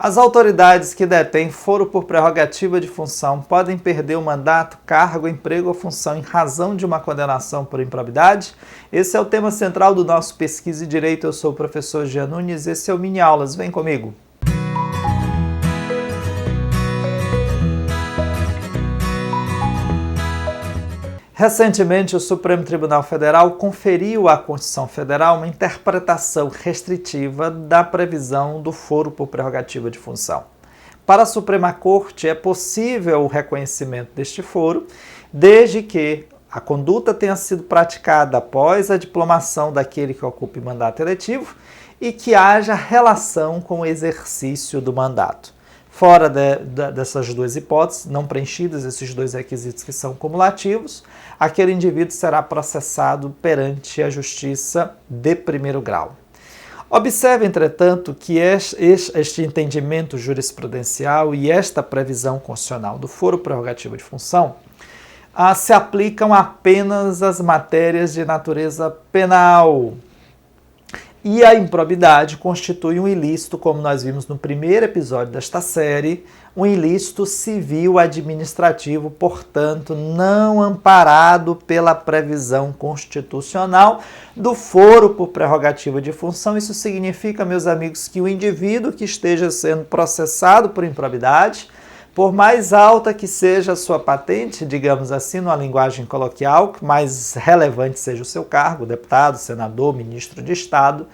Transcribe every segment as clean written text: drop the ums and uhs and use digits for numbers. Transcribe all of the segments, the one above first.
As autoridades que detêm foro por prerrogativa de função podem perder o mandato, cargo, emprego ou função em razão de uma condenação por improbidade? Esse é o tema central do nosso Pesquisa e Direito. Eu sou o professor Jean Nunes, esse é o Mini Aulas. Vem comigo! Recentemente, o Supremo Tribunal Federal conferiu à Constituição Federal uma interpretação restritiva da previsão do foro por prerrogativa de função. Para a Suprema Corte, é possível o reconhecimento deste foro, desde que a conduta tenha sido praticada após a diplomação daquele que ocupe mandato eletivo e que haja relação com o exercício do mandato. Fora dessas duas hipóteses, não preenchidos esses dois requisitos que são cumulativos, aquele indivíduo será processado perante a Justiça de primeiro grau. Observe, entretanto, que este entendimento jurisprudencial e esta previsão constitucional do foro prerrogativa de função se aplicam apenas às matérias de natureza penal. E a improbidade constitui um ilícito, como nós vimos no primeiro episódio desta série, um ilícito civil administrativo, portanto, não amparado pela previsão constitucional do foro por prerrogativa de função. Isso significa, meus amigos, que o indivíduo que esteja sendo processado por improbidade, por mais alta que seja a sua patente, digamos assim, numa linguagem coloquial, que mais relevante seja o seu cargo, deputado, senador, ministro de Estado,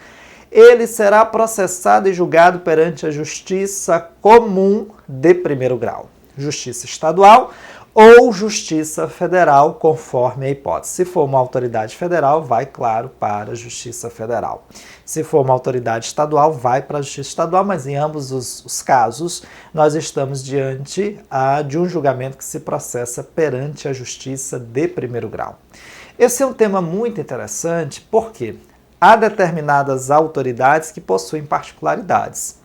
ele será processado e julgado perante a Justiça Comum de primeiro grau, Justiça Estadual ou Justiça Federal, conforme a hipótese. Se for uma autoridade federal, vai, claro, para a Justiça Federal. Se for uma autoridade estadual, vai para a Justiça Estadual, mas em ambos os casos, nós estamos diante de um julgamento que se processa perante a Justiça de primeiro grau. Esse é um tema muito interessante, porque há determinadas autoridades que possuem particularidades.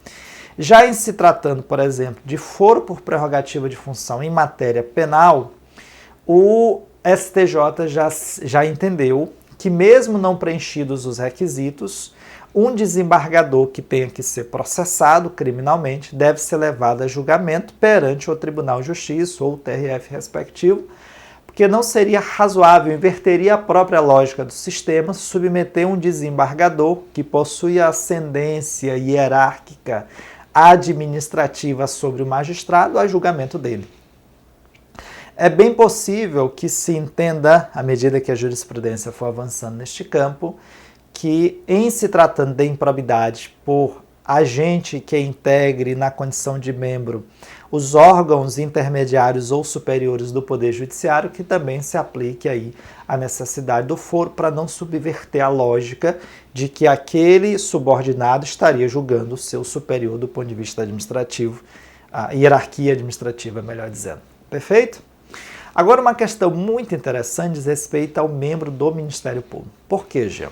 Já em se tratando, por exemplo, de foro por prerrogativa de função em matéria penal, o STJ já entendeu que, mesmo não preenchidos os requisitos, um desembargador que tenha que ser processado criminalmente deve ser levado a julgamento perante o Tribunal de Justiça ou o TRF respectivo, porque não seria razoável, inverteria a própria lógica do sistema, submeter um desembargador que possui a ascendência hierárquica administrativa sobre o magistrado a julgamento dele. É bem possível que se entenda, à medida que a jurisprudência for avançando neste campo, que, em se tratando de improbidade por agente que integre na condição de membro os órgãos intermediários ou superiores do Poder Judiciário, que também se aplique aí a necessidade do foro para não subverter a lógica de que aquele subordinado estaria julgando o seu superior do ponto de vista administrativo, a hierarquia administrativa, melhor dizendo. Perfeito? Agora, uma questão muito interessante diz respeito ao membro do Ministério Público. Por quê, Jean?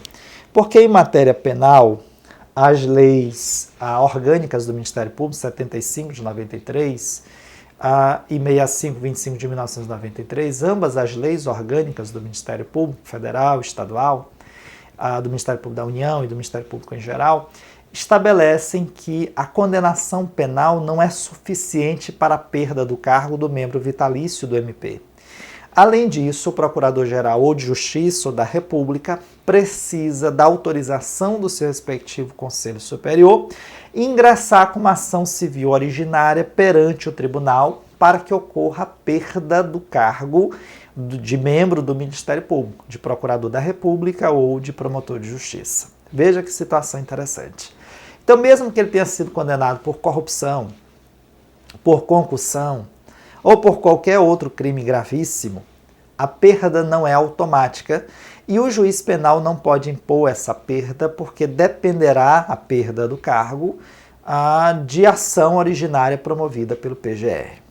Porque em matéria penal, as leis orgânicas do Ministério Público, 75 de 93 e 65-25 de 1993, ambas as leis orgânicas do Ministério Público, federal, estadual, do Ministério Público da União e do Ministério Público em geral, estabelecem que a condenação penal não é suficiente para a perda do cargo do membro vitalício do MP. Além disso, o Procurador-Geral ou de Justiça ou da República precisa da autorização do seu respectivo Conselho Superior e ingressar com uma ação civil originária perante o tribunal para que ocorra a perda do cargo de membro do Ministério Público, de Procurador da República ou de Promotor de Justiça. Veja que situação interessante. Então, mesmo que ele tenha sido condenado por corrupção, por concussão, ou por qualquer outro crime gravíssimo, a perda não é automática e o juiz penal não pode impor essa perda porque dependerá a perda do cargo de ação originária promovida pelo PGR.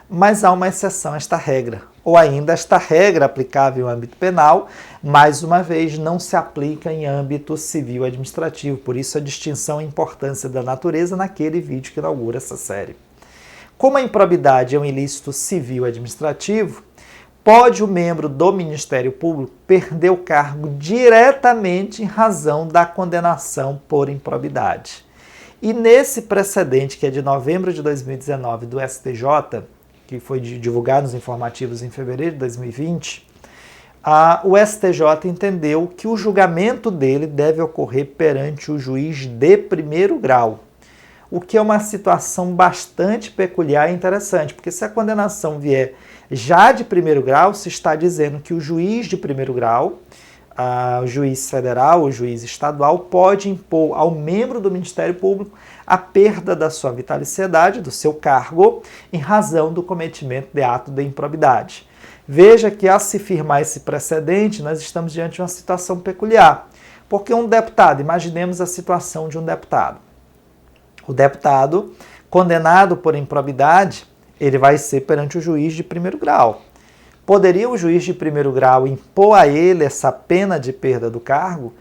Mas há uma exceção a esta regra, ou ainda esta regra aplicável em âmbito penal, mais uma vez, não se aplica em âmbito civil administrativo, por isso a distinção e importância da natureza naquele vídeo que inaugura essa série. Como a improbidade é um ilícito civil administrativo, pode o membro do Ministério Público perder o cargo diretamente em razão da condenação por improbidade. E nesse precedente, que é de novembro de 2019 do STJ, que foi divulgado nos informativos em fevereiro de 2020, o STJ entendeu que o julgamento dele deve ocorrer perante o juiz de primeiro grau, o que é uma situação bastante peculiar e interessante, porque se a condenação vier já de primeiro grau, se está dizendo que o juiz de primeiro grau, o juiz federal, o juiz estadual, pode impor ao membro do Ministério Público a perda da sua vitaliciedade, do seu cargo, em razão do cometimento de ato de improbidade. Veja que, ao se firmar esse precedente, nós estamos diante de uma situação peculiar, porque um deputado, imaginemos a situação de um deputado. O deputado, condenado por improbidade, ele vai ser perante o juiz de primeiro grau. Poderia o juiz de primeiro grau impor a ele essa pena de perda do cargo?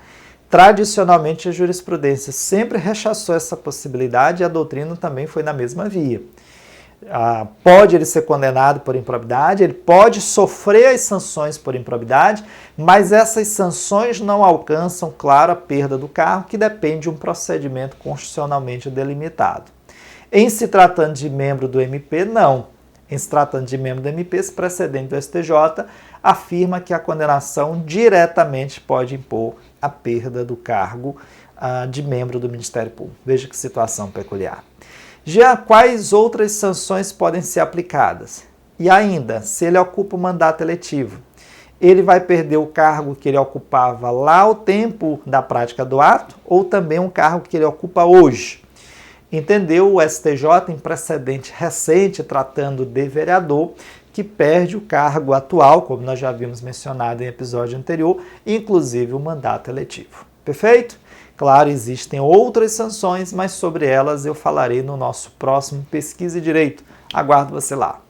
Tradicionalmente, a jurisprudência sempre rechaçou essa possibilidade e a doutrina também foi na mesma via. Pode ele ser condenado por improbidade, ele pode sofrer as sanções por improbidade, mas essas sanções não alcançam, claro, a perda do cargo, que depende de um procedimento constitucionalmente delimitado. Em se tratando de membro do MP, não. Em se tratando de membro do MP, esse precedente do STJ afirma que a condenação diretamente pode impor a perda do cargo de membro do Ministério Público. Veja que situação peculiar. Já quais outras sanções podem ser aplicadas? E ainda, se ele ocupa o mandato eletivo, ele vai perder o cargo que ele ocupava lá ao tempo da prática do ato ou também um cargo que ele ocupa hoje? Entendeu o STJ em precedente recente, tratando de vereador, que perde o cargo atual, como nós já havíamos mencionado em episódio anterior, inclusive o mandato eletivo. Perfeito? Claro, existem outras sanções, mas sobre elas eu falarei no nosso próximo Pesquisa e Direito. Aguardo você lá.